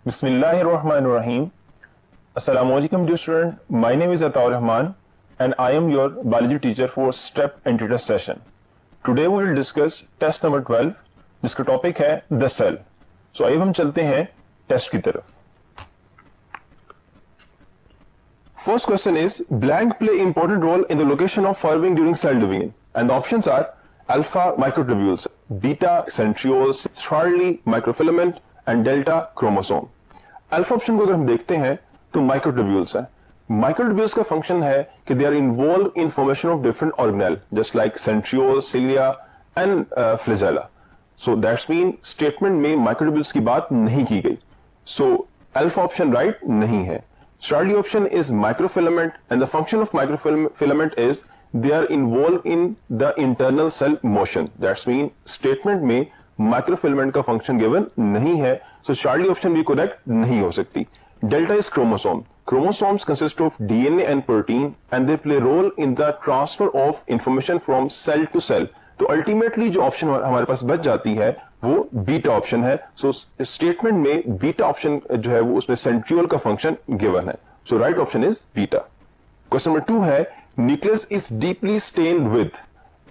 Bismillahirrahmanirrahim. Assalamualaikum dear student. My name is Ataur Rahman and I am your biology teacher for STEP Entry-Test session. Today we will discuss test number 12 जिसका topic है the cell. So आइए हम चलते हैं test की तरफ. First question is blank play important role in the location of firing during cell division and the options are alpha microtubules, beta centrioles, Charlie microfilament and delta chromosome. Alpha option को अगर हम देखते हैं तो microtubules है. Microtubules का function है कि they are involve in formation of different organelle just like centriole, cilia and flagella. So that's mean statement में माइक्रोट्यूब्यूल्स की बात नहीं की गई. सो अल्फा ऑप्शन राइट नहीं है. Charlie option is microfilament and the function of microfilament is they are involved in the internal cell motion. That's mean statement में microfilament का function given नहीं है. So Charlie option भी correct नहीं हो सकती. Delta is chromosome. Chromosomes consist of DNA and protein and they play role in the transfer of information from cell to cell. तो ultimately जो ऑप्शन हमारे पास बच जाती है वो बीटा ऑप्शन है. सो स्टेटमेंट में बीटा ऑप्शन जो है वो उसमें सेंट्रियोल का फंक्शन गिवन है. So right option is beta. Question number 2 है nucleus is deeply stained with.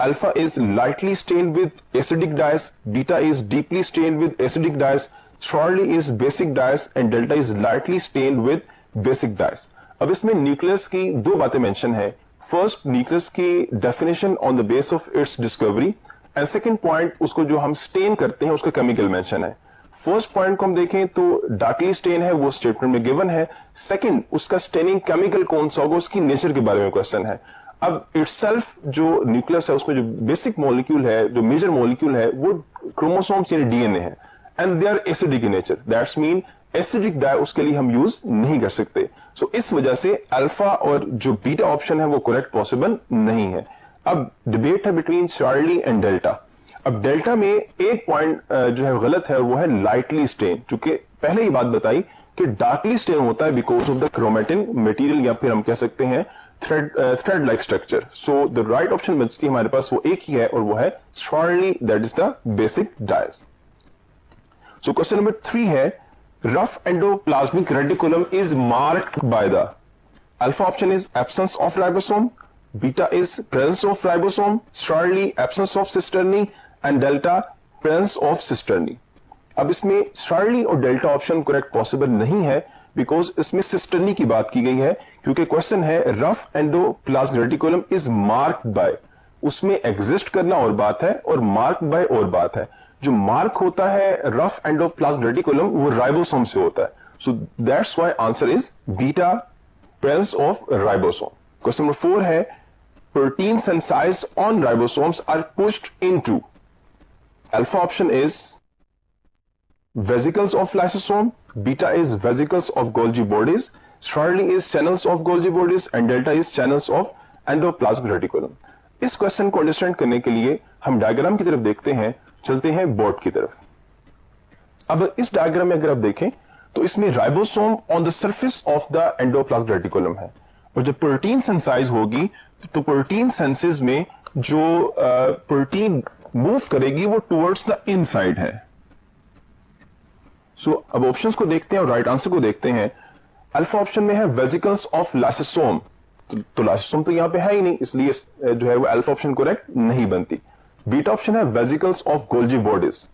Alpha is lightly stained with acidic dyes, beta is deeply stained with acidic dyes, Charlie is basic dyes and delta is lightly stained with basic dice. अब इसमें nucleus की दो बातें mention है. First nucleus की definition on the base of its discovery and second point उसको जो हम स्टेन करते हैं उसका केमिकल मेंशन है. फर्स्ट पॉइंट को हम देखें तो डार्कली स्टेन है वो स्टेटमेंट में गिवन है. सेकंड उसका स्टेनिंग केमिकल कौन सा होगा उसकी नेचर के बारे में क्वेश्चन है. अब इटसेल्फ जो न्यूक्लियस है उसमें जो बेसिक मॉलिक्यूल है जो मेजर मॉलिक्यूल है वो क्रोमोसोम्स यानी डीएनए है and they are acidic in nature. That's mean acidic dye उसके लिए हम यूज नहीं कर सकते. सो इस वजह से अल्फा और जो बीटा ऑप्शन है वो करेक्ट पॉसिबल नहीं है. अब डिबेट है बिटवीन चार्ली एंड डेल्टा. अब डेल्टा में एक पॉइंट जो है गलत है वो है लाइटली स्टेन. चूंकि पहले ही बात बताई कि डार्कली स्टेन होता है because of the chromatin material या फिर हम कह सकते हैं thread like structure. So the right option बचती है हमारे पास वो एक ही है और वो है Charlie, that is the basic dice. So question number 3 है rough endoplasmic reticulum is marked by the alpha option is absence of ribosome, beta is presence of ribosome, Charlie absence of cisternae and delta presence of cisternae. अब इसमें Charlie और delta option correct possible नहीं है because इसमें cisternae की बात की गई है क्योंकि क्वेश्चन है rough endoplasmic reticulum is marked by. उसमें एग्जिस्ट करना और बात है और मार्क बाय और बात है. जो मार्क होता है रफ एंडोप्लाज्मिक रेटिकुलम वो राइबोसोम से होता है. So that's why answer is beta, presence of ribosome. Question number 4 है protein synthesize on ribosomes are pushed into. Alpha option is vesicles of lysosome, beta is vesicles of Golgi bodies, Charlie is channels of Golgi bodies and delta is channels of endoplasmic reticulum. इस क्वेश्चन को understand करने के लिए हम diagram की तरफ देखते हैं. चलते हैं बोर्ड की तरफ. अब इस डायग्राम में अगर आप देखें तो इसमें ribosome on the surface of the endoplasmic reticulum है और जब प्रोटीन सेंसाइज होगी तो प्रोटीन सेंसेस में जो प्रोटीन मूव करेगी वो टुवर्ड्स द इनसाइड है. सो अब ऑप्शंस को देखते हैं और राइट आंसर को देखते हैं. अल्फा ऑप्शन में है वेसिकल्स ऑफ लाइसोसोम. तो लाइसोसोम तो यहां पे है ही नहीं इसलिए जो है वो अल्फा ऑप्शन करेक्ट नहीं बनती. बीटा ऑप्शन है वेसिकल्स ऑफ गोल्जी बॉडीज.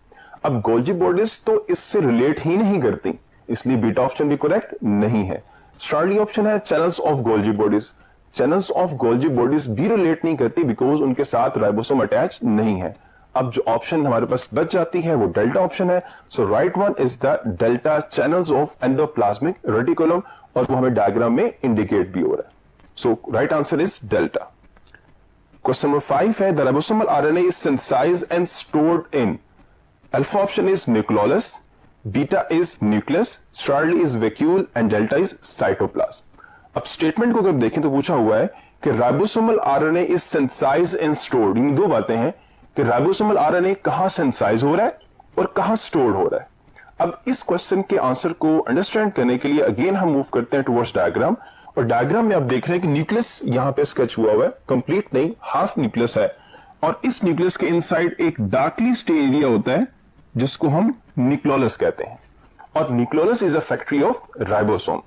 अब गोल्जी बॉडीज तो इससे रिलेट ही नहीं करती इसलिए बीटा ऑप्शन भी करेक्ट नहीं है. Charlie ऑप्शन है channels of Golgi bodies. Channels of Golgi bodies भी रिलेट नहीं करती बिकॉज उनके साथ राइबोसोम अटैच नहीं है. अब जो ऑप्शन हमारे पास बच जाती है वो डेल्टा ऑप्शन है. So right one is the delta, channels of endoplasmic reticulum, और वो हमें डायग्राम में इंडिकेट भी हो रहा है. So right answer is delta. Question number 5 है the ribosomal RNA is synthesized and stored in. Alpha option is nucleolus, beta is nucleus, Charlie is vacuole and delta is cytoplasm. अब statement को अगर देखें तो पूछा हुआ है कि ribosomal RNA is synthesized and stored. इन दो बातें हैं कि ribosomal RNA कहां synthesize हो रहा है और कहां stored हो रहा है. अब इस क्वेश्चन के आंसर को अंडरस्टैंड करने के लिए अगेन हम मूव करते हैं टुवर्ड्स डायग्राम. और डायग्राम में आप देख रहे हैं कि न्यूक्लियस यहां पे स्केच हुआ है, कंप्लीट नहीं, हाफ न्यूक्लियस है. और इस न्यूक्लियस के इनसाइड एक डार्कली स्टेन एरिया होता है जिसको हम न्यूक्लियोलस कहते हैं. और nucleolus is a factory of ribosome,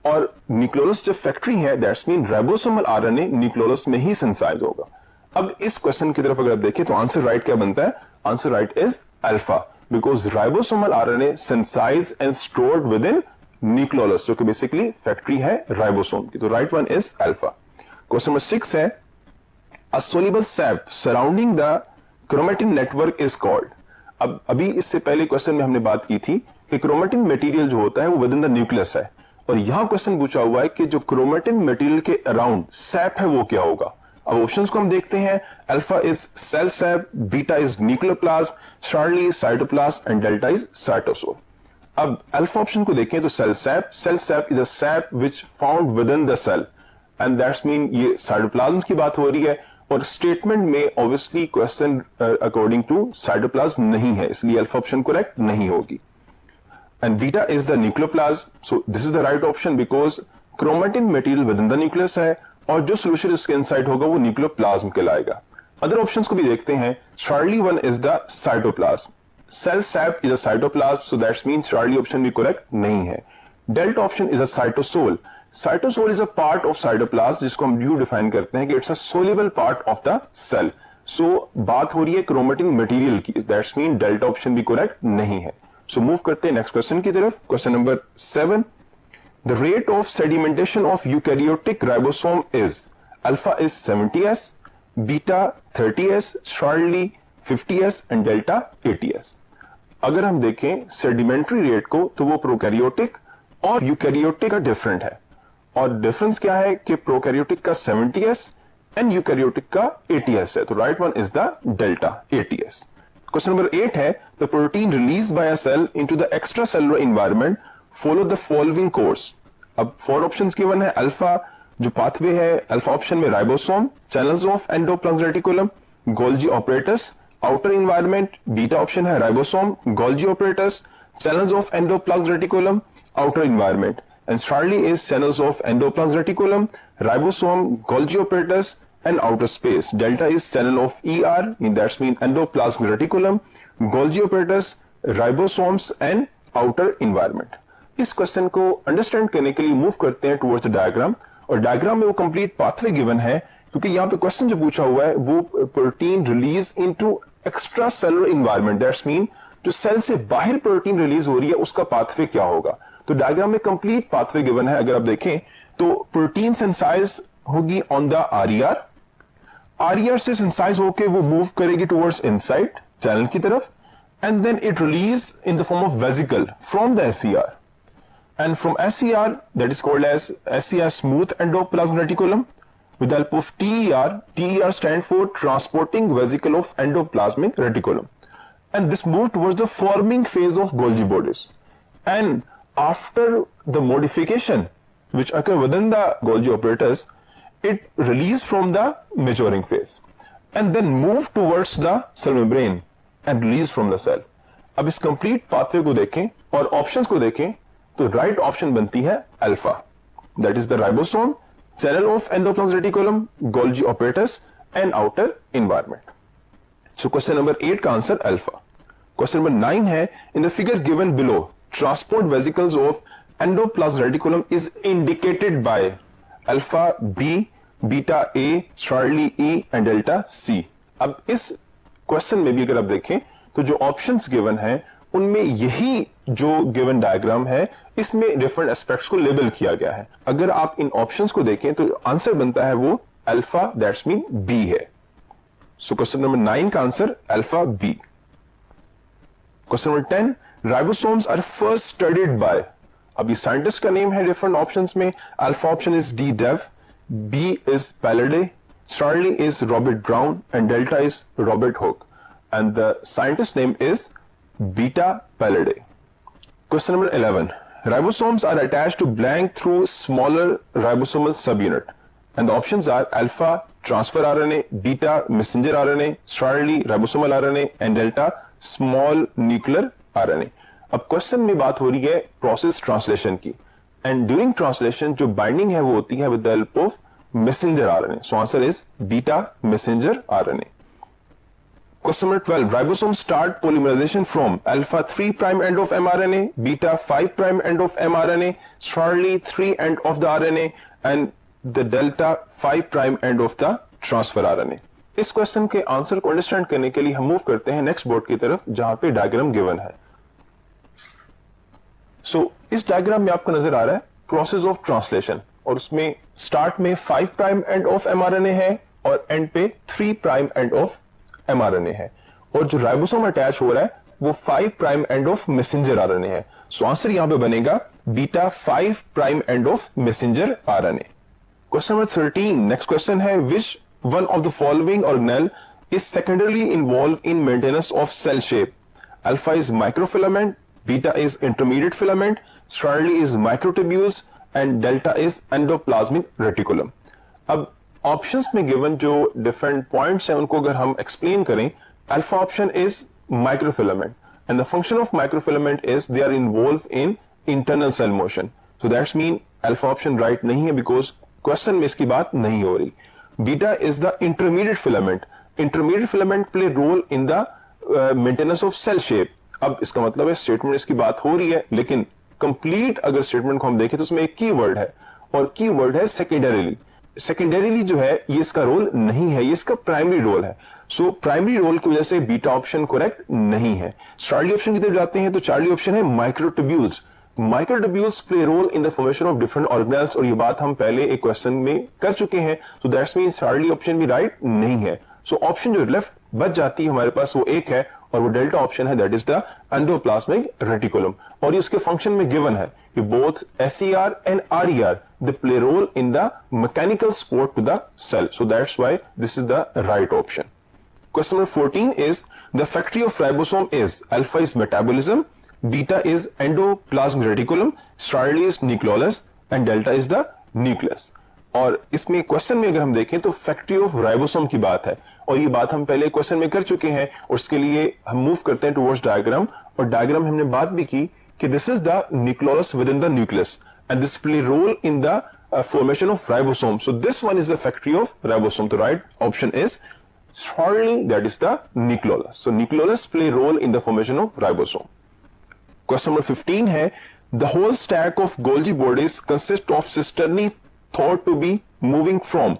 और न्यूक्लियोलस जब फैक्ट्री है that's mean ribosomal RNA nucleolus में ही सिंथेसाइज होगा। अब इस क्वेश्चन की तरफ अगर आप देखें तो आंसर राइट क्या बनता है? Answer right is alpha, because ribosomal RNA synthesize and stored with in nucleolus, जो कि बेसिकली फैक्ट्री है राइबोसोम की। तो right one is alpha. Question number 6 है a soluble sap surrounding the chromatin network is called. अब अभी इससे पहले क्वेश्चन में हमने बात की थी कि क्रोमेटिन मटेरियल जो होता है वो विद इन द न्यूक्लियस है, और यहां क्वेश्चन पूछा हुआ है कि जो क्रोमेटिन मटेरियल के अराउंड सैप है वो क्या होगा। अब ऑप्शंस को हम देखते हैं। Alpha is cell sap, beta is nucleoplasm, Charlie cytoplasm and delta is cytosol. अब अल्फा ऑप्शन को देखें तो cell sap is a sap which found with in the cell, and that's mean ये साइटोप्लाज्म की बात हो रही है, और स्टेटमेंट में obviously question according to cytoplasm नहीं है, इसलिए अल्फा ऑप्शन करेक्ट नहीं होगी। And beta is the nucleoplasm, so this is the right option because chromatin material with in the nucleus है, और जो सोल्यूशन इसके इनसाइड होगा वो न्यूक्लियोप्लाज्म कहलाएगा। अदर ऑप्शंस को भी देखते हैं। Charlie one is the cytoplasm, cell sap is a cytoplasm, so that's mean Charlie option भी करेक्ट नहीं है। Delta option is a cytosol, cytosol is a part of cytoplasm, जिसको हम यू डिफाइन करते हैं कि it's a soluble part of the cell. So बात हो रही है क्रोमेटिन मटेरियल की, दैट्स मीन डेल्टा ऑप्शन भी करेक्ट नहीं है। सो मूव करते हैं नेक्स्ट क्वेश्चन की तरफ। Question number 7, the rate of sedimentation of eukaryotic ribosome is alpha is 70s, beta 30s, Charlie 50s and delta 80s। अगर हम देखें सेडिमेंट्री रेट को तो वो प्रोकैरियोटिक और यूकैरियोटिक का डिफरेंट है, और डिफरेंस क्या है कि प्रोकैरियोटिक का 70s एंड यूकैरियोटिक का 80s है, तो right one is the delta 80s। Question number 8 है the protein release by a cell into the extra cellular environment follow the following course. अब 4 ऑप्शंस गिवन है। अल्फा जो pathway है, alpha option में ribosome, channels of endoplasm reticulum, Golgi apparatus, outer environment, beta option है ribosome, Golgi apparatus, channels of endoplasmic reticulum, outer environment, and Charlie is channels of endoplasmic reticulum, ribosome, Golgi apparatus, and outer space. Delta is channel of ER, that means endoplasmic reticulum, Golgi apparatus, ribosomes, and outer environment. इस क्वेश्चन को understand करने के लिए move करते हैं towards the diagram, और diagram में वो कंप्लीट पाथवे गिवन है, क्योंकि यहाँ पे क्वेश्चन जो पूछा हुआ है वो protein release into extra cellular environment, that's mean जो सेल से बाहर प्रोटीन रिलीज हो रही है उसका पाथवे क्या होगा। तो डायग्राम में कंप्लीट पाथवे गिवन है। अगर आप देखें तो प्रोटीन सिंथेसाइज होगी ऑन द आरईआर, आरईआर से सिंथेसाइज होके वो मूव करेगी टुवर्ड्स इनसाइड चैनल की तरफ, and then it release in the form of vesicle from the SER, and from SCR that is called as SCR smooth endoplasmic reticulum with the help of TER. TER stand for transporting vesicle of endoplasmic reticulum, and this moved towards the forming phase of Golgi bodies, and after the modification which occur within the Golgi apparatus, it released from the maturing phase and then moved towards the cell membrane and released from the cell. अब इस complete pathway को देखें और options को देखें तो right option बनती है alpha, that is the ribosome, channel of endoplasmic reticulum, Golgi apparatus and outer environment. So question number 8 का आंसर अल्फा। क्वेश्चन नंबर 9 है in the figure given below transport vesicles of endoplasmic reticulum is indicated by alpha B, beta A, Charlie E and delta C. अब इस question में भी अगर आप देखें तो जो ऑप्शंस गिवन है उनमें यही जो गिवन डायग्राम है इसमें डिफरेंट एस्पेक्ट्स को लेबल किया गया है। अगर आप इन ऑप्शंस को देखें तो आंसर बनता है वो अल्फा, दैट्स मीन बी है। सो क्वेश्चन नंबर 9 का answer alpha B. Question number 10 ribosomes are first studied by, अब ये साइंटिस्ट का नेम है डिफरेंट ऑप्शंस में। Alpha option is De Duve, B is Palade, Charlie is Robert Brown and delta is Robert Hooke, and the scientist name is Beta Pallidae. Question number 11. Ribosomes are attached to blank through smaller ribosomal subunit, and the options are alpha transfer RNA, beta messenger RNA, Charlie ribosomal RNA, and delta small nuclear RNA. अब question में बात हो रही है process translation की, and during translation जो binding है वो होती है with the help of messenger RNA. So answer is beta messenger RNA. Question number 12. Ribosome start polymerization from alpha 3 prime end of mRNA, beta 5 prime end of mRNA, Charlie 3 end of the RNA, and the delta 5 prime end of the transfer RNA. इस क्वेश्चन के answer को understand करने के लिए हम move करते हैं नेक्स्ट बोर्ड की तरफ, जहां पे डायग्राम गिवन है. इस डायग्राम में आपको नजर आ रहा है प्रोसेस ऑफ ट्रांसलेशन, और उसमें स्टार्ट में 5 प्राइम एंड ऑफ mRNA है और एंड पे 3 प्राइम एंड ऑफ mRNA है, और जो राइबोसोम अटैच हो रहा है वो 5 prime end of messenger RNA है. सो आंसर यहां पे बनेगा beta 5 prime end of messenger RNA. Question number 13. Next question है, which one of the following organelle is secondarily involve in maintenance of cell shape? Alpha is microfilament, beta is intermediate filament, Charlie is microtubules and delta is endoplasmic reticulum. अब options में given जो different points हैं उनको अगर हम explain करें, alpha option is microfilament and the function of microfilament is they are involve in internal cell motion. So that's mean alpha option right नहीं है बिकॉज क्वेश्चन में इसकी बात नहीं हो रही. Beta is the intermediate filament. Intermediate filament play role in the maintenance of cell shape. अब इसका मतलब है स्टेटमेंट इसकी बात हो रही है, लेकिन कंप्लीट अगर स्टेटमेंट को हम देखें तो उसमें एक कीवर्ड है, और कीवर्ड है सेकेंडरीली. सेकेंडरीली जो है ये इसका रोल नहीं है, ये इसका प्राइमरी रोल है. सो प्राइमरी रोल की वजह से बीटा ऑप्शन करेक्ट नहीं है. चार्ली ऑप्शन की तरफ जाते हैं तो चार्ली ऑप्शन है microtubules. Microtubules play role in the formation of different organelles, और ये बात हम पहले एक क्वेश्चन में कर चुके हैं. सो दैट्स मीन चार्ली ऑप्शन भी राइट नहीं है. सो ऑप्शन जो लेफ्ट बच जाती है हमारे पास वो एक है, और वो डेल्टा ऑप्शन है, that is the endoplasmic reticulum. और ये उसके फंक्शन में गिवन है कि both SCR and RER they play role in the mechanical support to the cell. So that's why this is the right option. Question number 14 is the factory of ribosome is alpha is metabolism, beta is endoplasmic reticulum, Charlie is nucleolus and delta is the nucleus. और इसमें question में अगर हम देखें तो factory of ribosome की बात है, और ये बात हम पहले क्वेश्चन में कर चुके हैं, और उसके लिए हम मूव करते हैं टुवर्ड्स डायग्राम. और डायग्राम हमने बात भी की कि this is the nucleolus with in the nucleus and this play role in the formation of ribosome. So this one is the factory of ribosome. तो right option is Charlie, that is the nucleolus. So nucleolus play role in the formation of ribosome. Question number 15 है, the whole stack of Golgi bodies consist of cisternae thought to be moving from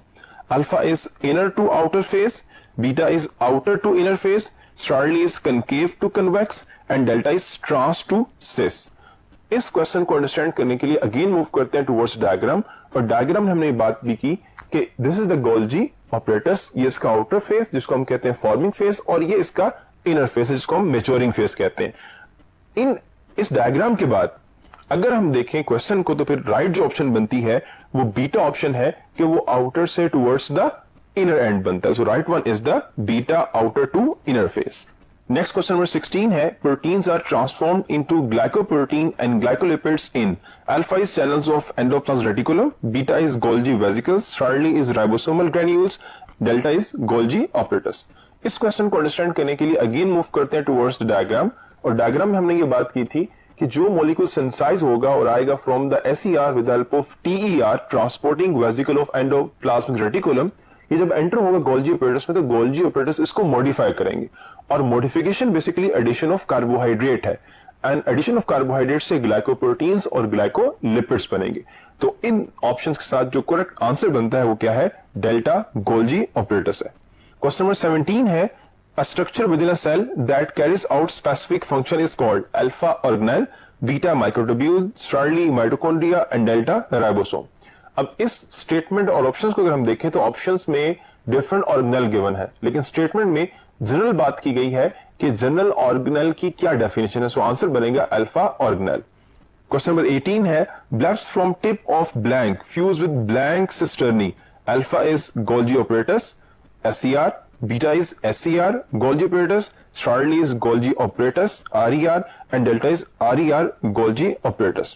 alpha is inner to outer face, beta is outer to inner face, Charlie is concave to convex and delta is trans to cis. इस क्वेश्चन को understand करने के लिए again move करते हैं towards diagram. और diagram में हमने ये बात भी की कि this is the Golgi apparatus, ये इसका आउटर फेस जिसको हम कहते हैं फॉर्मिंग फेस, और ये इसका इनर फेस है जिसको हम मैच्योरिंग फेस कहते हैं. इस डायग्राम के बाद अगर हम देखें क्वेश्चन को तो फिर राइट जो ऑप्शन बनती है वो बीटा ऑप्शन है कि वो आउटर से टुवर्ड्स द इनर एंड बनता है. So right one is the beta outer to inner face. Next question number 16 है, proteins are transformed into glycoprotein and glycolipids in alpha is channels of endoplasmic reticulum, beta is Golgi vesicles, Charlie is ribosomal granules, delta is Golgi apparatus. इस क्वेश्चन को understand करने के लिए again move करते हैं towards the diagram. और diagram में हमने ये बात की थी कि जो मॉलिक्यूल सिंथेसाइज होगा और आएगा from the SER with help of TER transporting vesicle of endoplasmic reticulum, ये जब एंटर होगा गोल्जी ऑपरेटस में तो गोल्जी ऑपरेटस इसको मॉडिफाई करेंगे. और modification basically addition of carbohydrate है, एंड एडिशन ऑफ कार्बोहाइड्रेट से ग्लाइकोप्रोटीन्स और ग्लाइकोलिपिड्स बनेंगे. तो इन ऑप्शंस के साथ जो करेक्ट आंसर बनता है वो क्या है, डेल्टा गोल्जी ऑपरेटस है. क्वेश्चन नंबर 17 है, a structure within a cell that carries out specific function is called alpha organelle, beta microtubule, Charlie mitochondria and delta ribosome. अब इस स्टेटमेंट और ऑप्शंस को अगर हम देखें तो ऑप्शंस में डिफरेंट ऑर्गेनेल गिवन है, लेकिन स्टेटमेंट में जनरल बात की गई है कि जनरल ऑर्गेनेल की क्या डेफिनेशन है. सो आंसर बनेगा अल्फा ऑर्गेनेल. क्वेश्चन नंबर 18 है, blobs from tip of blank fuse with blank cisternae, alpha is Golgi apparatus, SER, beta is SCR, Golgi apparatus, Charlie is Golgi apparatus, RER and delta is RER Golgi apparatus.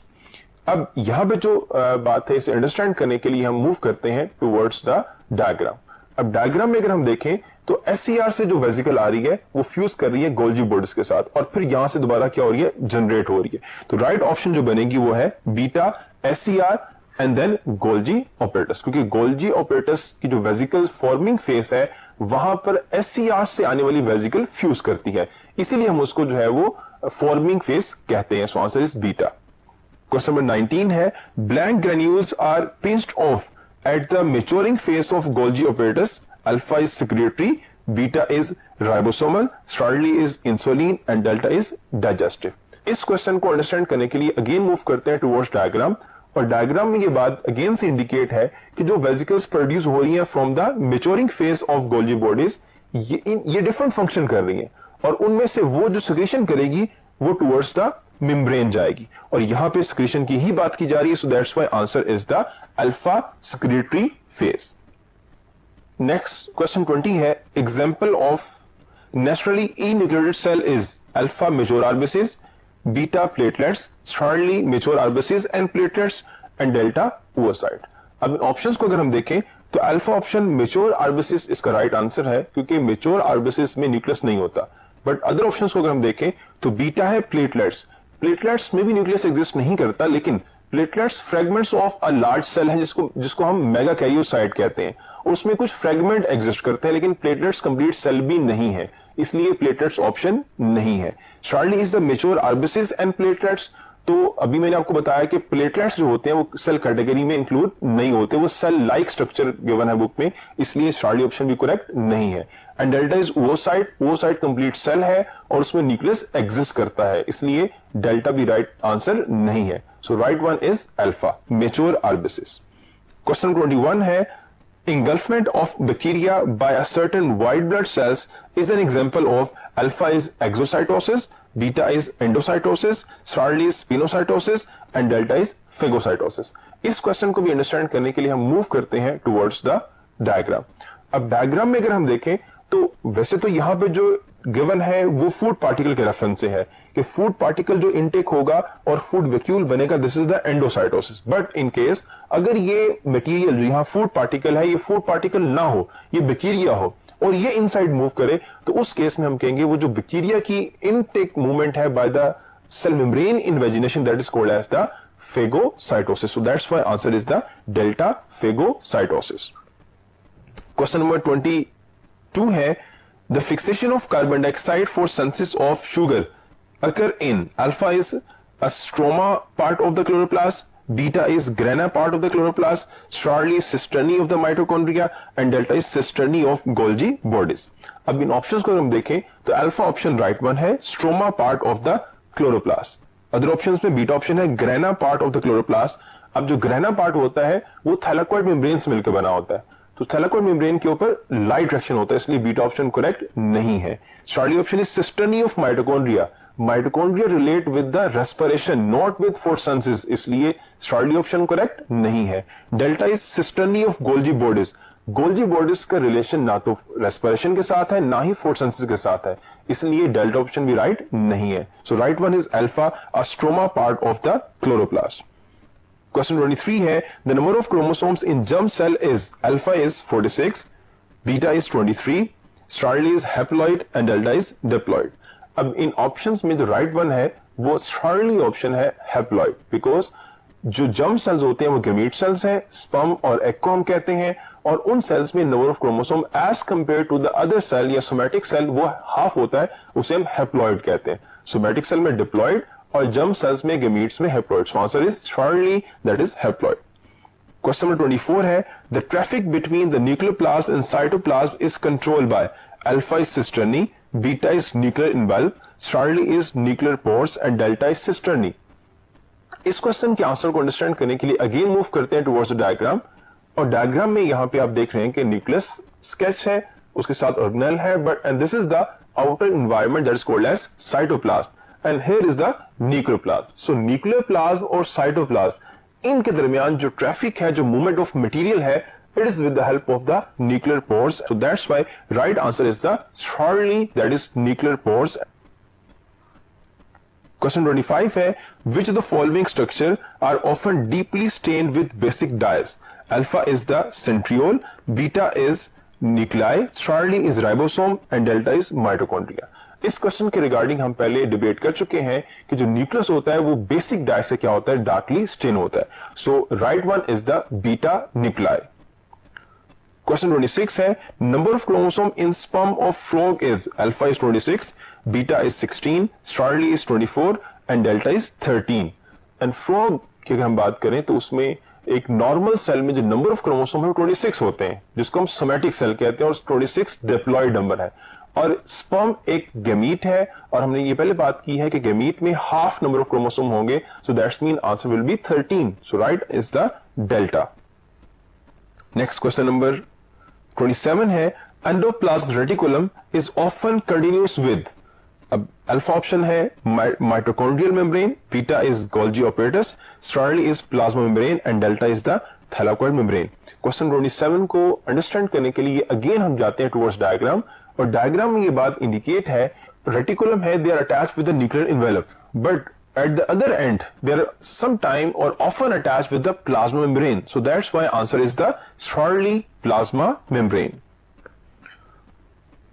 अब यहां पे जो बात है इसे understand करने के लिए हम मूव करते हैं टुवर्ड्स द डायग्राम. अब डायग्राम में अगर हम देखें तो SCR से जो वेसिकल आ रही है वो फ्यूज कर रही है गोल्जी बॉडीज के साथ, और फिर यहां से दोबारा क्या हो रही है, जनरेट हो रही है. तो राइट ऑप्शन जो बनेगी वो है beta SCR and then Golgi apparatus, क्योंकि गोल्जी ऑपरेटस की जो वेसिकल फॉर्मिंग फेस है वहां पर SCR से आने वाली वेसिकल फ्यूज करती है, इसीलिए हम उसको जो है वो फॉर्मिंग फेज कहते हैं। So answer is beta. Question number 19 है, blank granules are pinched off at the maturing phase of Golgi apparatus, alpha is secretory, beta is ribosomal, Charlie is insulin and delta is digestive. इस क्वेश्चन को understand करने के लिए again move करते हैं towards diagram, और डायग्राम में ये बात अगेन से इंडिकेट है कि जो वेसिकल्स प्रोड्यूस हो रही हैं from the maturing phase of Golgi bodies, ये डिफरेंट फंक्शन कर रही हैं, और उनमें से वो जो सिक्रीशन करेगी वो टुवर्ड्स द मेम्ब्रेन जाएगी, और यहां पे सिक्रीशन की ही बात की जा रही है। So that's why answer is the alpha secretory phase. Next question 20 है, example of naturally enucleated cell is alpha mature RBCs, beta platelets, Charlie mature RBCs and platelets and delta oocyte। अब इन options को अगर हम देखें तो alpha option mature आर्बिसिस इसका right answer है, क्योंकि मेच्योर आर्बिसिस में न्यूक्लियस नहीं होता। बट अदर ऑप्शंस को अगर हम देखें तो बीटा है प्लेटलेट्स, प्लेटलेट्स में भी न्यूक्लियस एग्जिस्ट नहीं करता, लेकिन platelets fragments of a large cell है जिसको हम मेगाकैरियोसाइट कहते हैं, उसमें कुछ फ्रेगमेंट एग्जिस्ट करते हैं, लेकिन प्लेटलेट्स कंप्लीट सेल भी नहीं है, इसलिए प्लेटलेट्स ऑप्शन नहीं है। Charlie is the mature RBCs and platelets, तो अभी मैंने आपको बताया कि प्लेटलेट्स जो होते हैं वो सेल कैटेगरी में इंक्लूड नहीं होते, वो सेल लाइक स्ट्रक्चर गिवन है बुक में, इसलिए स्टार्ली ऑप्शन भी करेक्ट नहीं है। And delta is oocyte, oocyte complete cell है और उसमें न्यूक्लियस एग्जिस्ट करता है, इसलिए डेल्टा भी राइट आंसर नहीं है। So right one is alpha mature RBCs. Question 21 है, engulfment of bacteria by a certain white blood cells is an example of alpha is exocytosis, beta is endocytosis, Starly is spinocytosis and delta is phagocytosis। इस क्वेश्चन को भी understand करने के लिए हम move करते हैं टुवर्ड्स द डायग्राम। अब डायग्राम में अगर हम देखें तो वैसे तो यहां पे जो गिवन है वो फूड पार्टिकल के रेफरेंस से है कि फूड पार्टिकल जो इनटेक होगा और फूड वैक्यूल बनेगा, this is the endocytosis. But in case अगर ये मटेरियल जो यहाँ फूड पार्टिकल है, ये फूड पार्टिकल ना हो, ये बैक्टीरिया हो और ये इनसाइड मूव करे, तो उस केस में हम कहेंगे वो जो बैक्टीरिया की इनटेक मूवमेंट है by the cell membrane invagination, that is called as the phagocytosis. So that's why answer is the delta phagocytosis. Question number 22 है, the fixation of carbon dioxide for synthesis of sugar occur in alpha is a stroma part of the chloroplast, beta is grana part of the chloroplast, Starly is cisternae of the mitochondria and delta is cisternae of Golgi bodies। अब इन options को हम देखें तो alpha option right one है, stroma part of the chloroplast. Other options में beta option है grana part of the chloroplast. अब जो ग्रेना पार्ट होता है वो थैलाकोइड मेम्ब्रेन से मिलकर बना होता है, तो थैलाकोइड मेम्ब्रेन के ऊपर लाइट रिएक्शन होता है, इसलिए बीटा ऑप्शन करेक्ट नहीं है। Charlie option is cisternae of mitochondria, mitochondria relate with the respiration not with photosynthesis, इसलिए स्टार्ली ऑप्शन करेक्ट नहीं है। Delta is cisternae of Golgi bodies, Golgi bodies का रिलेशन ना तो रेस्पिरेशन के साथ है ना ही फोटोसिंथेसिस के साथ है, इसलिए डेल्टा ऑप्शन भी राइट नहीं है। So right one is alpha, a stroma part of the chloroplast. Question 23 है, the number of chromosomes in germ cell is alpha is 46, beta is 23, Starly is haploid and delta is diploid। अब इन options में जो right one है वो Starly option है haploid, because जो germ cells होते हैं वो गैमीट सेल्स हैं, स्पर्म और एग को हम कहते हैं, और उन सेल्स में number of chromosome as compare to the other cell या सोमैटिक सेल वो हाफ होता है, उसे हम हैप्लॉइड कहते हैं। सोमैटिक सेल में डिप्लॉइड और जर्म सेल्स में गैमीट्स में haploid. So answer is Starly, that is haploid. Question number 24 है, the traffic between the nucleoplasm and cytoplasm is controlled by alpha is cisternae, beta is nuclear involve, Starly is nuclear pores and delta is cisternae. इस क्वेश्चन के answer को understand करने के लिए again move करते हैं टुवर्ड्स द डायग्राम, और डायग्राम में यहां पे आप देख रहे हैं कि न्यूक्लियस स्केच है, उसके साथ ऑर्गेनेल है, but and this is the outer environment that is called as cytoplasm and here is the nucleoplasm। so nucleoplasm और cytoplasm इनके दरमियान जो ट्रैफिक है, जो मूवमेंट ऑफ मटेरियल है, it is with the help of the nuclear pores, so that's why right answer is the Starly, that is nuclear pores। Question 25 है, which of the following structure are often deeply stained with basic dyes? Alpha is the centriole, beta is nuclei, Starly is ribosome and delta is mitochondria। इस क्वेश्चन के regarding हम पहले debate कर चुके हैं कि जो न्यूक्लियस होता है वो बेसिक डाई से क्या होता है, डार्कली स्टेन होता है। So right one is the beta nuclei. Question 26 है, number of chromosome in sperm of frog is alpha is 26, beta is 16, Charlie is 24 and delta is 13। And frog की अगर हम बात करें तो उसमें एक नॉर्मल सेल में जो नंबर ऑफ क्रोमोसोम है वो 26 होते हैं, जिसको हम सोमैटिक सेल कहते हैं, और 26 डिप्लॉयड नंबर है। और स्पर्म एक गैमीट है, और हमने ये पहले बात की है कि गैमीट में हाफ नंबर ऑफ क्रोमोसोम होंगे, so that's mean answer will be 13, so right is the delta. Next question number 27 है, endoplasm reticulum is often continuous with, अब अल्फा ऑप्शन है mitochondrial membrane, beta is Golgi apparatus, Charlie is plasma membrane and delta is the thylakoid membrane. Question 27 को understand करने के लिए again हम जाते हैं टुवर्ड्स डायग्राम, और डायग्राम में ये बात इंडिकेट है, रेटिकुलम है, they are attached with the nuclear envelope, but at the other end they are sometime or often attached with the plasma membrane, so that's why answer is the Starly plasma membrane.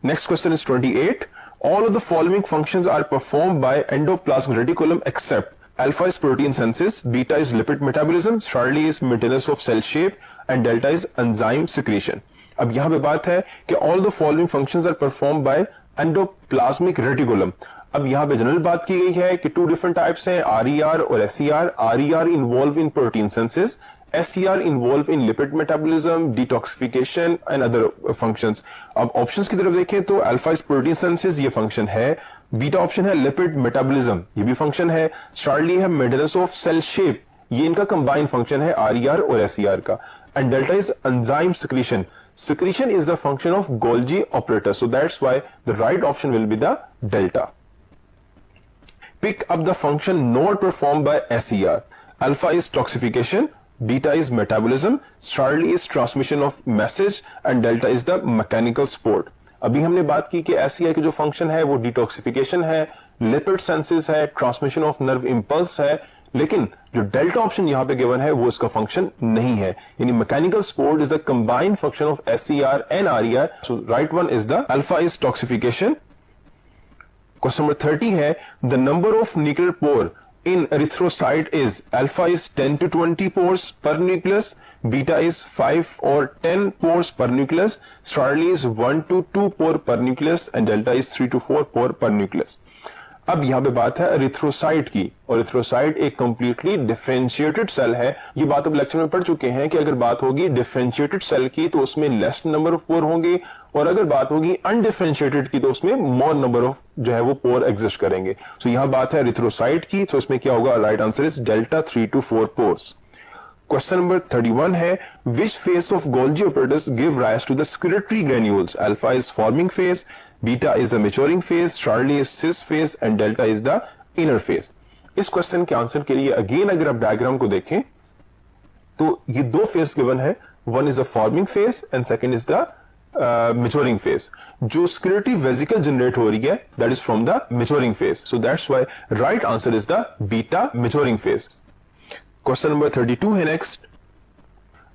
Next question is 28. All of the following functions are performed by endoplasmic reticulum except alpha is protein synthesis, beta is lipid metabolism, Starly is maintenance of cell shape and delta is enzyme secretion. अब यहां पे बात है कि all the following functions are performed by endoplasmic reticulum. अब यहां पे general बात की गई है कि टू डिफरेंट टाइप्स हैं, आरईआर और SER. RER involve in protein synthesis, SER involve in lipid metabolism, detoxification and other functions. अब ऑप्शंस की तरफ देखें तो अल्फा इज प्रोटीन सिंथेसिस, ये फंक्शन है, बीटा ऑप्शन है लिपिड मेटाबॉलिज्म, ये भी फंक्शन है, स्टार्ली है मेंटेनेंस ऑफ सेल शेप, ये इनका कंबाइंड फंक्शन है आरईआर और एसईआर का, and delta is enzyme secretion. Secretion is the function of Golgi operator, so that's why the right option will be the delta. Pick up the function not performed by SER. Alpha is toxification, beta is metabolism, Starly is transmission of message and delta is the mechanical support. अभी हमने बात की कि SER की जो function है वो detoxification है, लिपिड सेंसेस है, ट्रांसमिशन ऑफ नर्व इंपल्स है, लेकिन जो डेल्टा ऑप्शन यहां पे गिवन है वो इसका फंक्शन नहीं है, यानी mechanical support is the combined function of SER and RER, so right one is the alpha is toxification. Question number 30 है, the number of nuclear pore in erythrocyte is alpha is 10 to 20 pores per nucleus, beta is 5 or 10 pores per nucleus, Starly is 1 to 2 pore per nucleus and delta is 3 to 4 pore per nucleus. अब यहां पे बात है erythrocyte की, और erythrocyte एक completely differentiated cell है। ये बात अब लेक्चर में पढ़ चुके हैं कि अगर बात होगी डिफरेंशिएटेड सेल की तो उसमें लेस नंबर ऑफ पोर होंगे, और अगर बात होगी अनडिफरेंशिएटेड की तो उसमें मोर नंबर ऑफ जो है वो पोर एग्जिस्ट करेंगे। सो यहां बात है एरिथ्रोसाइट की, तो इसमें क्या होगा, right answer is delta 3 to 4 pores. Question number 31 है, which phase of Golgi apparatus give rise to the secretory granules, alpha is forming phase, beta is the maturing phase, Charlie is cis phase and delta is the inner phase. इस क्वेश्चन के answer के लिए again अगर आप diagram को देखें तो ये दो फेज गिवन है, one is the forming phase and second is the maturing phase. जो स्क्लेटरी वेसिकल जनरेट हो रही है that is from the maturing phase, so that's why right answer is the beta maturing phase. Question number 32 है next,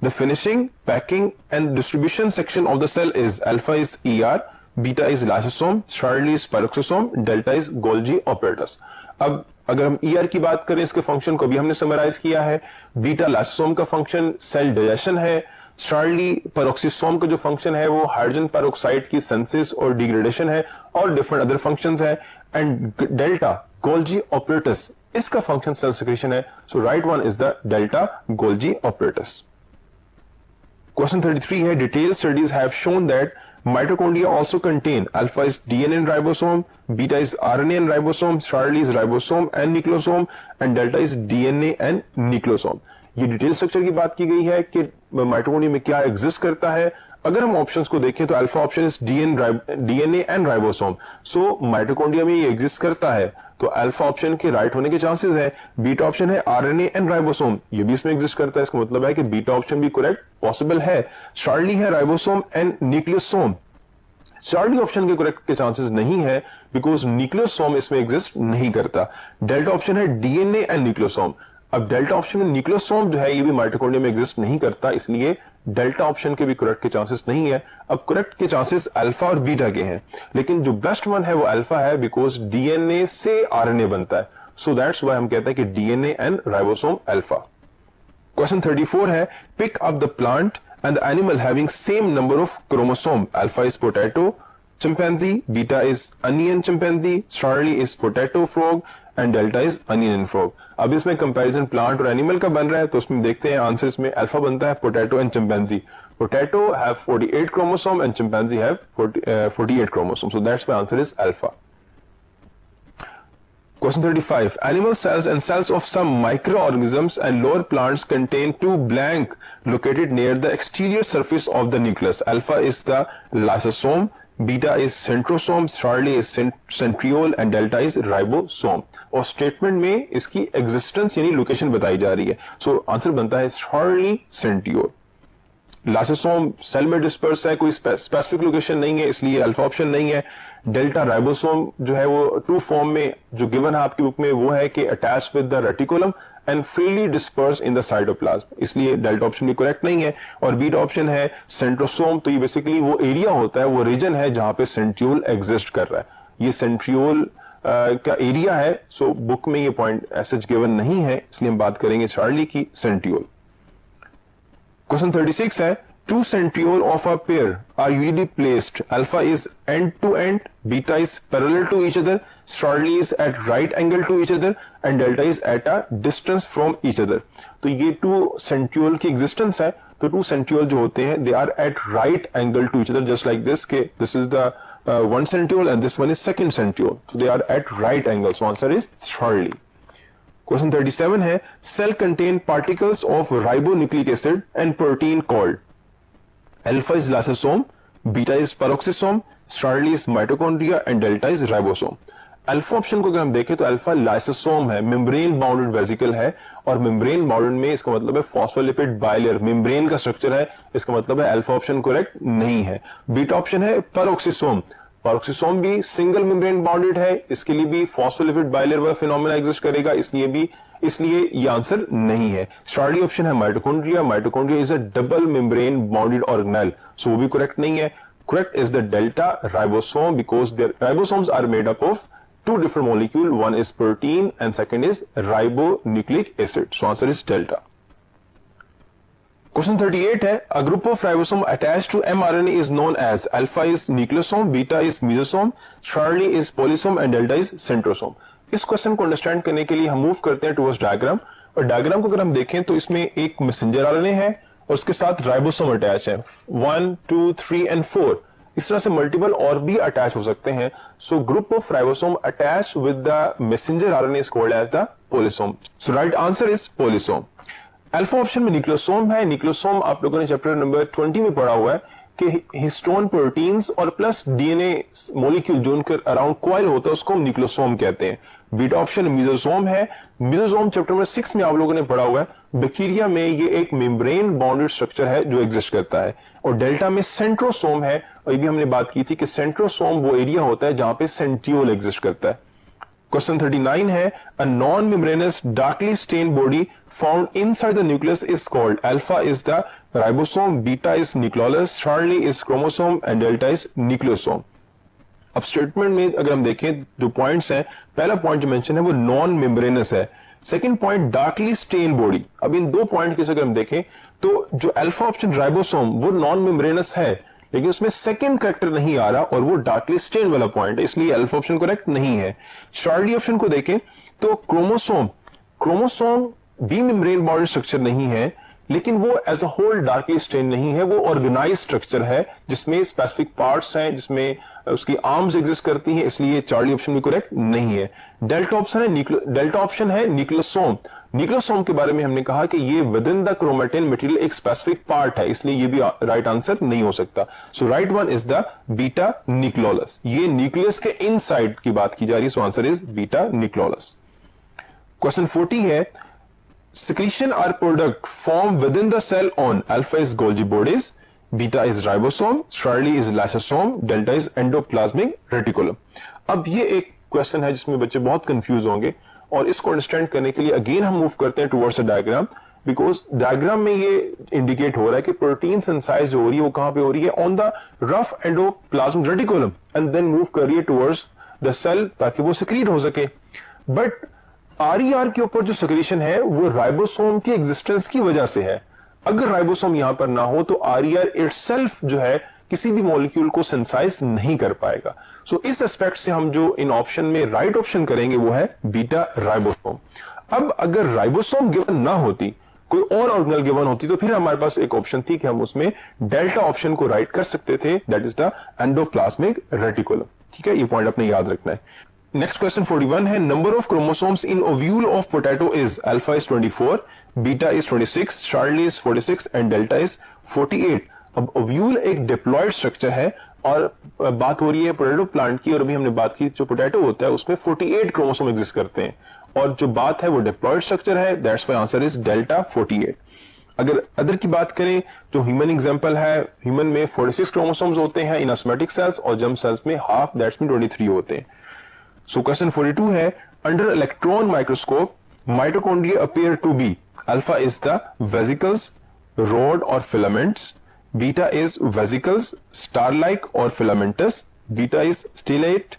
the finishing, packing and distribution section of the cell is alpha is ER, beta is lysosome, Charlie is peroxisome, delta is Golgi apparatus. अब अगर हम ER की बात करें, इसके function को भी हमने समराइज किया है, बीटा लाइसोसोम का फंक्शन सेल डाइजेशन है, स्टार्ली पेरोक्सिसोम का जो फंक्शन है वो हाइड्रोजन पेरोक्साइड की सिंथेसिस और डिग्रेडेशन है, और डिफरेंट अदर फंक्शंस है, एंड डेल्टा गोल्जी ऑपरेटर्स इसका फंक्शन सेल सिक्रीशन है, so right one is the delta Golgi apparatus. Question 33 है, detail studies have shown that mitochondria also contain alpha is DNA and ribosome, beta is RNA and ribosome, Starly is ribosome and nucleosome and delta is DNA and nucleosome। ये detail structure की बात की गई है कि mitochondria में क्या exist करता है। अगर हम ऑप्शंस को देखें तो alpha option is DNA and ribosome, so mitochondria में ये एग्जिस्ट करता है, तो अल्फा ऑप्शन के राइट होने के चांसेस है। बीटा ऑप्शन है आरएनए एंड राइबोसोम, ये भी इसमें एग्जिस्ट करता है, इसका मतलब है कि बीटा ऑप्शन भी करेक्ट पॉसिबल है। स्टार्ली है राइबोसोम एंड न्यूक्लियोसोम, स्टार्ली ऑप्शन के करेक्ट के चांसेस नहीं है बिकॉज न्यूक्लियोसोम इसमें एग्जिस्ट नहीं करता। डेल्टा ऑप्शन है डीएनए एंड न्यूक्लियोसोम, अब डेल्टा ऑप्शन में न्यूक्लियोसोम जो है ये भी माइटोकॉन्ड्रिया में एग्जिस्ट नहीं करता, इसलिए डेल्टा ऑप्शन के भी करेक्ट के चांसेस नहीं है। अब करेक्ट के चांसेस अल्फा और बीटा के हैं, लेकिन जो बेस्ट वन है वो अल्फा है बिकॉज डीएनए से आरएनए बनता है, सो दैट्स व्हाई हम कहते हैं कि DNA and ribosome alpha. Question 34 है, pick up the plant and the animal having same number of chromosome. Alpha is potato chimpanzee, beta is onion chimpanzee, Charlie is potato frog and delta is onion frog. अब इसमें comparison plant और animal का बन रहा है, तो उसमें देखते हैं आंसर इसमें अल्फा बनता है potato and chimpanzee. Potato have 48 chromosome and chimpanzee have 48 chromosome. So that's why answer is alpha. Question 35. Animal cells and cells of some microorganisms and lower plants contain two blank located near the exterior surface of the nucleus. Alpha is the lysosome, beta is centrosome, Charlie is centriole and delta is ribosome. और statement में इसकी existence यानी location बताई जा रही है. So answer बनता है Charlie centriole. लाइसोसोम सेल में डिस्पर्स है, कोई स्पेसिफिक लोकेशन नहीं है, इसलिए अल्फा ऑप्शन नहीं है. डेल्टा राइबोसोम जो है वो ट्रू फॉर्म में जो गिवन है आपकी बुक में वो है कि attach with the reticulum and freely disperse in the cytoplasm, इसलिए डेल्टा ऑप्शन भी करेक्ट नहीं है. और बीटा ऑप्शन है सेंट्रोसोम, तो ये बेसिकली वो एरिया होता है, वो रीजन है जहां पे सेंट्रियोल एग्जिस्ट कर रहा है. ये सेंट्रियोल का एरिया है. सो बुक में ये पॉइंट ऐसे गिवन नहीं है, इसलिए हम बात करेंगे चार्ली की सेंट्रियोल. Question 36 है two centriole of a pair are usually placed. Alpha is end to end, beta is parallel to each other, Charlie is at right angle to each other and delta is at a distance from each other. तो ये two centriole की existence है. तो two centriole जो होते हैं they are at right angle to each other just like this के this is the one centriole and this one is second centriole. So they are at right angle. So answer is Charlie. Question 37 है cell contain particles of ribonucleic acid and protein called. Alpha is lysosome, beta is peroxisome, Charlie is mitochondria and delta is ribosome. Alpha option को अगर हम देखें तो alpha lysosome है, membrane bounded vesicle है और membrane bounded में इसका मतलब है फॉस्फोलिपिड बाइलेयर, मेम्ब्रेन का स्ट्रक्चर है, इसका मतलब है अल्फा ऑप्शन करेक्ट नहीं है. बीटा ऑप्शन है पेरोक्सिसोम, पेरोक्सिसोम भी सिंगल मेम्ब्रेन बाउंडेड है, इसके लिए भी फॉस्फोलिपिड बाइलेयर वाला फिनोमेना एग्जिस्ट करेगा, इसलिए ये आंसर नहीं है. चार्ली ऑप्शन है mitochondria, mitochondria is a double membrane bounded organelle, so वो भी करेक्ट नहीं है. Correct is the delta ribosome because there ribosomes are made up of two different molecule, one is protein and second is ribonucleic acid. So answer is delta. Question 38 है a group of ribosome attached to mRNA is known as alpha is nucleosome, beta is mesosome, Charlie is polysome and delta is centrosome. इस क्वेश्चन को understand करने के लिए हम move करते हैं टुवर्ड्स डायग्राम. और डायग्राम को अगर हम देखें तो इसमें एक मैसेंजर आरएनए है और उसके साथ राइबोसोम अटैच है 1, 2, 3 and 4. इस तरह से मल्टीपल और भी अटैच हो सकते हैं. So group of ribosome attach with the messenger RNA is called as the polysome. So right answer is polysome. Alpha option में न्यूक्लियोसोम है. न्यूक्लियोसोम आप लोगों ने चैप्टर नंबर 20 में पढ़ा हुआ है कि हिस्टोन प्रोटीन्स और प्लस डीएनए मॉलिक्यूल जो उनके अराउंड कॉइल होता है उसको हम न्यूक्लियोसोम कहते हैं. बीटा ऑप्शन मेसोसोम है. मेसोसोम चैप्टर नंबर 6 में आप लोगों ने पढ़ा हुआ है. बैक्टीरिया में ये एक मेम्ब्रेन बाउंडेड स्ट्रक्चर है जो एग्जिस्ट करता है. और डेल्टा में सेंट्रोसोम है और ये भी हमने बात की थी कि सेंट्रोसोम वो एरिया होता है जहां पे सेंट्रियोल एग्जिस्ट करता है. क्वेश्चन 39 है a non membranous darkly stain body found inside the nucleus is called. Alpha is the ribosome, beta is nucleolus, Charlie is chromosome and delta is nucleosome. अब statement में अगर हम देखें जो पॉइंट्स हैं, पहला पॉइंट जो मेंशन है वो नॉन मेम्ब्रेनस है. Second point darkly stain body. अब इन दो पॉइंट के अगर हम देखें तो जो अल्फा ऑप्शन राइबोसोम वो नॉन मेम्ब्रेनस है लेकिन उसमें सेकंड कैरेक्टर नहीं आ रहा और वो डार्कली स्टेन वाला पॉइंट है, इसलिए अल्फा ऑप्शन करेक्ट नहीं है. चार्ली ऑप्शन को देखें तो क्रोमोसोम भी मेम्ब्रेन बाउंडेड स्ट्रक्चर नहीं है लेकिन वो as a whole darkly stain नहीं है, वो ऑर्गेनाइज स्ट्रक्चर है जिसमें स्पेसिफिक पार्ट्स हैं, जिसमें उसकी आर्म्स एग्जिस्ट करती हैं, इसलिए चार्ली ऑप्शन भी करेक्ट नहीं है. डेल्टा ऑप्शन है न्यूक्लियोसोम. न्यूक्लियोसोम के बारे में हमने कहा कि ये with in the chromatin material एक स्पेसिफिक पार्ट है, इसलिए ये भी राइट आंसर नहीं हो सकता. So right one is the beta nucleolus. ये न्यूक्लियस के इनसाइड की बात की जा रही है, so answer is beta nucleolus. Question 40 है secretion are product formed within the cell on. Alpha is Golgi bodies, beta is ribosome, Charlie is lysosome, delta is endoplasmic reticulum. अब ये एक क्वेश्चन है जिसमें बच्चे बहुत कंफ्यूज होंगे और इसको अंडरस्टैंड करने के लिए अगेन हम मूव करते हैं towards the diagram because diagram में ये इंडिकेट हो रहा है कि प्रोटीन सिंथेसाइज जो हो रही है वो कहां पे हो रही है on the rough endoplasmic reticulum and then move कर रही है टुवर्ड्स द सेल ताकि वो सिक्रीट हो सके. बट आरईआर के ऊपर जो सिक्रीशन है वो राइबोसोम की एग्जिस्टेंस की वजह से है. अगर राइबोसोम यहां पर ना हो तो आरईआर इटसेल्फ जो है किसी भी मॉलिक्यूल को सेंसाइज नहीं कर पाएगा। सो इस एस्पेक्ट से हम जो इन ऑप्शन में राइट ऑप्शन करेंगे वो है बीटा राइबोसोम। अब अगर राइबोसोम गिवन ना होती, कोई और ऑर्गेनल गिवन होती, तो फिर हमारे पास एक ऑप्शन थी कि हम उसमें डेल्टा ऑप्शन को राइट कर सकते थे, that is the endoplasmic reticulum. ठीक है, ये पॉइंट अपने याद रखना है। नेक्स्ट क्वेश्चन 41 है, number of chromosomes in ovule of potato is alpha is 24, beta is 26, Charlie is 46 and delta is 48। अब ओव्यूल एक डिप्लॉयड स्ट्रक्चर है और बात हो रही है पोटैटो प्लांट की, और अभी हमने बात की जो पोटैटो होता है उसमें 48 क्रोमोसोम एग्जिस्ट करते हैं, और जो बात है वो डिप्लॉयड स्ट्रक्चर है, that's why answer is delta 48। अगर अदर की बात करें, जो ह्यूमन एग्जांपल है, ह्यूमन में 46 क्रोमोसोम्स होते हैं इन एसोमेटिक सेल्स, और जर्म सेल्स में हाफ, दैट्स मीन 23 होते हैं। सो क्वेश्चन 42 है, under electron microscope mitochondria appear to be, alpha is the vesicles, rod और filaments, beta is vesicles, star like और filamentous, beta is stellate,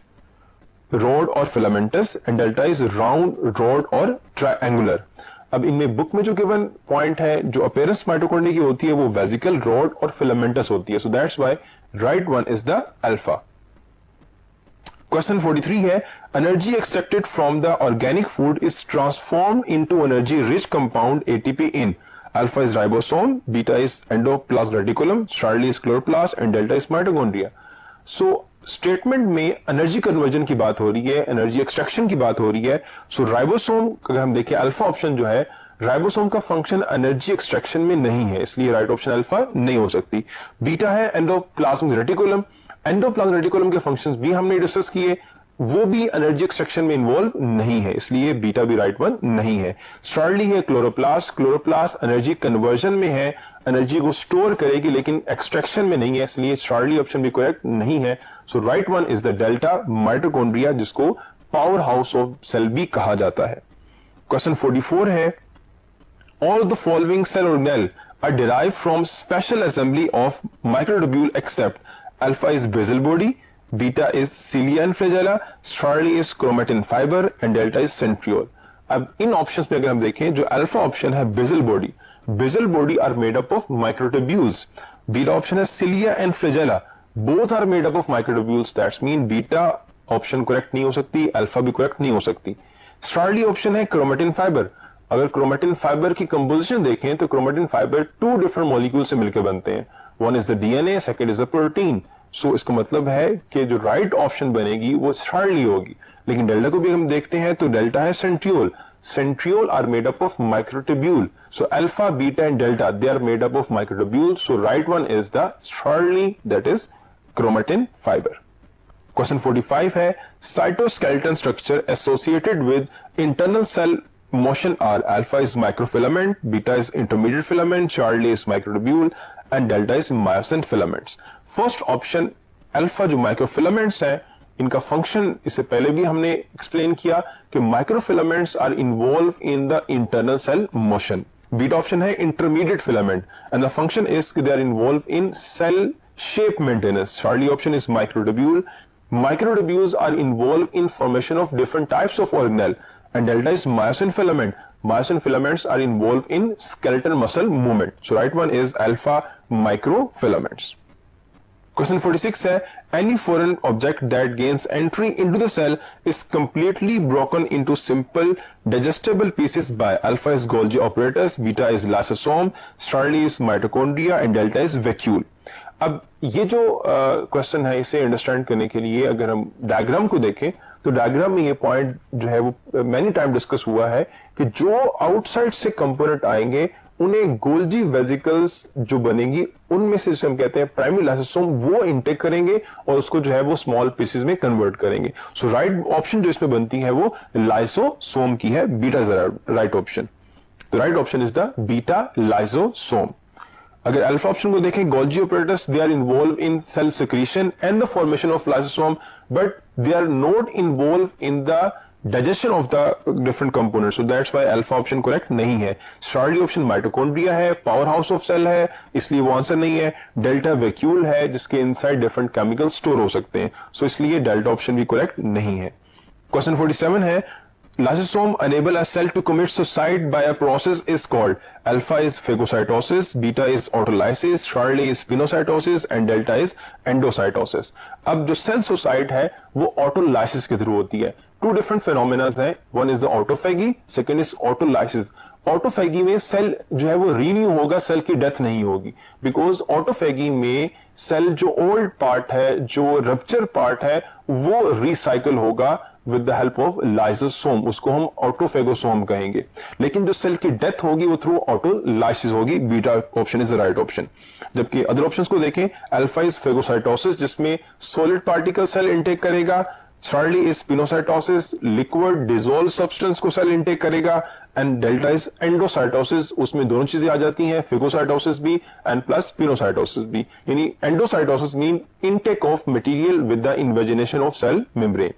rod और filamentous, and delta is round, rod और triangular. अब इनमें book में जो given point है, जो अपीयरेंस माइटोकॉन्ड्रिया की होती है वो वेसिकल, रॉड और फिलामेंटस होती है, so that's why right one is the alpha. Question 43 है, energy extracted from the organic food is transformed into energy rich compound ATP in, alpha is ribosome, beta is endoplasmic reticulum, Charlie is chloroplast and delta is mitochondria. So statement में energy conversion की बात हो रही है, energy extraction की बात हो रही है। सो राइबोसोम अगर हम देखें, अल्फा ऑप्शन जो है, राइबोसोम का फंक्शन एनर्जी एक्सट्रैक्शन में नहीं है, इसलिए राइट ऑप्शन अल्फा नहीं हो सकती। बीटा है एंडोप्लाज्मिक रेटिकुलम, एंडोप्लाज्मिक रेटिकुलम के फंक्शंस भी हमने डिस्कस किए, वो भी एनर्जी एक्सट्रैक्शन में इन्वॉल्व नहीं है, इसलिए बीटा भी राइट वन नहीं है। स्टार्ली है क्लोरोप्लास्ट, क्लोरोप्लास्ट एनर्जी कन्वर्जन में है, एनर्जी को स्टोर करेगी लेकिन एक्सट्रैक्शन में नहीं है, इसलिए स्टार्ली ऑप्शन भी करेक्ट नहीं है। So right one is the delta mitochondria, जिसको पावर हाउस ऑफ सेल भी कहा जाता है। क्वेश्चन 44 है, all the following cell organelle are derived from special assembly of microtubule except alpha is basal body, beta is cilia and flagella, Charlie is chromatin fiber and delta is centriole। अब इन options में अगर हम देखें, जो alpha option है basal body are made up of microtubules, beta option है cilia and flagella, both are made up of microtubules, that's mean beta option correct नहीं हो सकती, अल्फा भी करेक्ट नहीं हो सकती। स्टार्ली ऑप्शन है क्रोमेटिन फाइबर, अगर क्रोमेटिन फाइबर की कंपोजिशन देखें तो क्रोमेटिन फाइबर 2 डिफरेंट मॉलिक्यूल से मिलकर बनते हैं, one is the DNA, second is the protein. सो इसका मतलब है कि जो राइट ऑप्शन बनेगी वो स्टार्ली होगी। लेकिन डेल्टा को भी हम देखते हैं तो डेल्टा है centriole are made up of microtubule, so alpha, beta and delta they are made up of microtubule, so right one is the Charlie, that is chromatin fibre. Question 45 है, cytoskeleton structure associated with internal cell motion are alpha is microfilament, beta is intermediate filament, Charlie is microtubule and delta is myosin filaments। First option alpha जो microfilaments हैं, इनका function इससे पहले भी हमने explain किया कि microfilaments are involve in the internal cell motion. Beta option है intermediate filament and the function is they are involve in cell shape maintenance. Charlie option is microtubule, microtubules are involve in formation of different types of organelle, and delta is myosin filament. Myosin filaments are involved in skeletal muscle movement. So right one is alpha microfilaments. Question 46 है, any foreign object that gains entry into the cell is completely broken into simple digestible pieces by alpha is Golgi apparatus, beta is lysosome, Charlie is mitochondria and delta is vacuole। अब ये जो question है इसे understand करने के लिए अगर हम डायग्राम को देखें तो डायग्राम में ये पॉइंट जो है वो मैनी टाइम डिस्कस हुआ है कि जो आउटसाइड से कंपोनेंट आएंगे उन्हें गोल्जी वेसिकल्स जो बनेगी उनमें से जिसे हम कहते हैं प्राइमरी लाइसोसोम, वो इनटेक करेंगे और उसको जो है वो स्मॉल पीसेस में कन्वर्ट करेंगे। सो राइट ऑप्शन जो इसमें बनती है वो लाइसोसोम की है, बीटा इज राइट ऑप्शन। तो right option is the beta lysosome. अगर अल्फा ऑप्शन को देखें, Golgi apparatus they are involve in cell secretion and the formation of lysosome, but they are not involve in the digestion of the different component, so that's why alpha option correct नहीं है। Charlie option mitochondria है, power house of cell है, इसलिए वो answer नहीं है। Delta vacuole है जिसके इनसाइड डिफरेंट केमिकल स्टोर हो सकते हैं, सो इसलिए डेल्टा ऑप्शन भी करेक्ट नहीं है। क्वेश्चन 47 है, lysosome enable a cell to commit suicide by a process is called alpha is phagocytosis, beta is autolysis, Charlie is pinocytosis and delta is endocytosis. अब जो सेल सुसाइड है वो autolysis के through होती है. टू डिफरेंट फिनोमेना हैं, one is the autophagy, second is autolysis. Autophagy में cell जो है वो रीन्यू होगा, सेल की डेथ नहीं होगी, बिकॉज ऑटोफेगी में सेल जो ओल्ड पार्ट है, जो रप्चर पार्ट है, वो रिसाइकल होगा with the help of lysosome, उसको हम ऑटोफेगोसोम कहेंगे. लेकिन जो सेल की डेथ होगी वो थ्रू ऑटोलाइसिस होगी. Beta option is the right option. जबकि अदर ऑप्शंस को देखें, अल्फा इज फेगोसाइटोसिस जिसमें सॉलिड पार्टिकल सेल इनटेक करेगा, Charlie is pinocytosis liquid dissolve substance को सेल इनटेक करेगा, एंड डेल्टा इज एंडोसाइटोसिस, उसमें दोनों चीजें आ जाती हैं, फेगोसाइटोसिस भी एंड प्लस पिनोसाइटोसिस भी. यानी endocytosis mean intake of material with the invagination of cell membrane.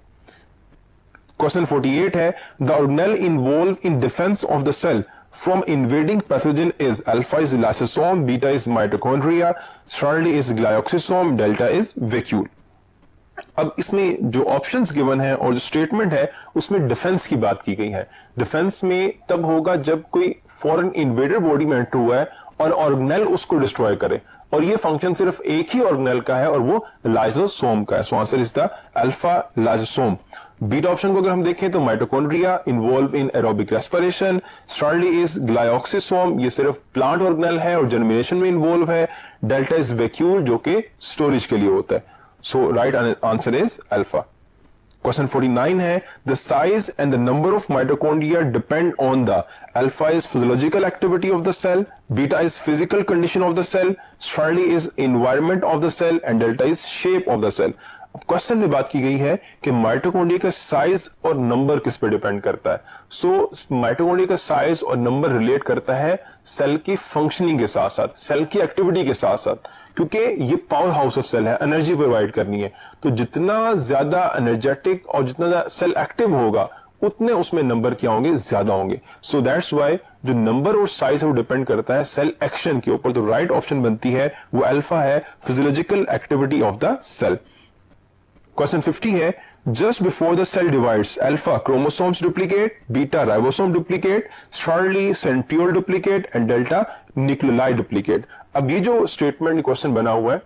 Question 48 है, the organelle involve in defence of the cell from invading pathogen is alpha is lysosome, beta is mitochondria, Charlie is glyoxysome, delta is vacuole. अब इसमें जो options given है और जो statement है उसमें defence की बात की गई है. डिफेंस में तब होगा जब कोई फॉरेन इन्वेडर बॉडी में एंटर हुआ है और ऑर्गेनेल उसको डिस्ट्रॉय करे, और ये फंक्शन सिर्फ एक ही ऑर्गेनेल का है और वो लाइसोसोम का है. So answer is the alpha lysosome. Beta option को अगर हम देखें तो mitochondria involve in aerobic respiration, Charlie is glyoxysome, ये सिर्फ प्लांट ऑर्गेनेल है और जर्मिनेशन में इन्वॉल्व है, डेल्टा इज वैक्यूल जो कि स्टोरेज के लिए होता है. So right answer is alpha. Question 49 है, the size and the number of mitochondria depend on the alpha is physiological activity of the cell, beta is physical condition of the cell, Charlie is environment of the cell and delta is shape of the cell. Question में बात की गई है कि mitochondria का size और number किस पे डिपेंड करता है. सो माइटोकॉन्ड्रिया का साइज और नंबर रिलेट करता है सेल की फंक्शनिंग के साथ साथ, सेल की एक्टिविटी के साथ साथ, क्योंकि ये पावर हाउस ऑफ सेल है, एनर्जी प्रोवाइड करनी है. तो जितना ज्यादा एनर्जेटिक और जितना ज्यादा सेल एक्टिव होगा उतने उसमें नंबर क्या होंगे, ज्यादा होंगे. सो दैट्स वाई जो नंबर और साइज है वो डिपेंड करता है सेल एक्शन के ऊपर. तो राइट ऑप्शन बनती है वो अल्फा है, physiological activity of the cell. Question 50 है, just before the cell divides, alpha chromosomes duplicate, beta ribosome duplicate, Charlie centriole duplicate and delta nucleoli duplicate. अब ये जो स्टेटमेंट क्वेश्चन बना हुआ है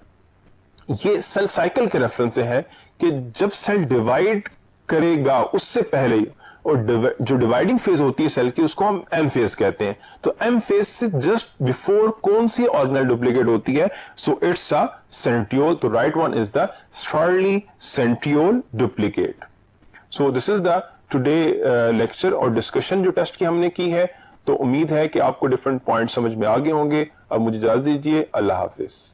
ये सेल साइकिल के रेफरेंस से है कि जब सेल डिवाइड करेगा उससे पहले ही, और जो डिवाइडिंग फेज होती है सेल की उसको हम एम फेज कहते हैं. तो एम फेज से जस्ट बिफोर कौन सी ऑर्गेनेल डुप्लीकेट होती है? So it's a centriole. तो right one is the Charlie centriole duplicate. So this is the today lecture और डिस्कशन जो टेस्ट की हमने की है. तो उम्मीद है कि आपको डिफरेंट पॉइंट समझ में आ गए होंगे. अब मुझे इजाजत दीजिए. अल्लाह हाफिज.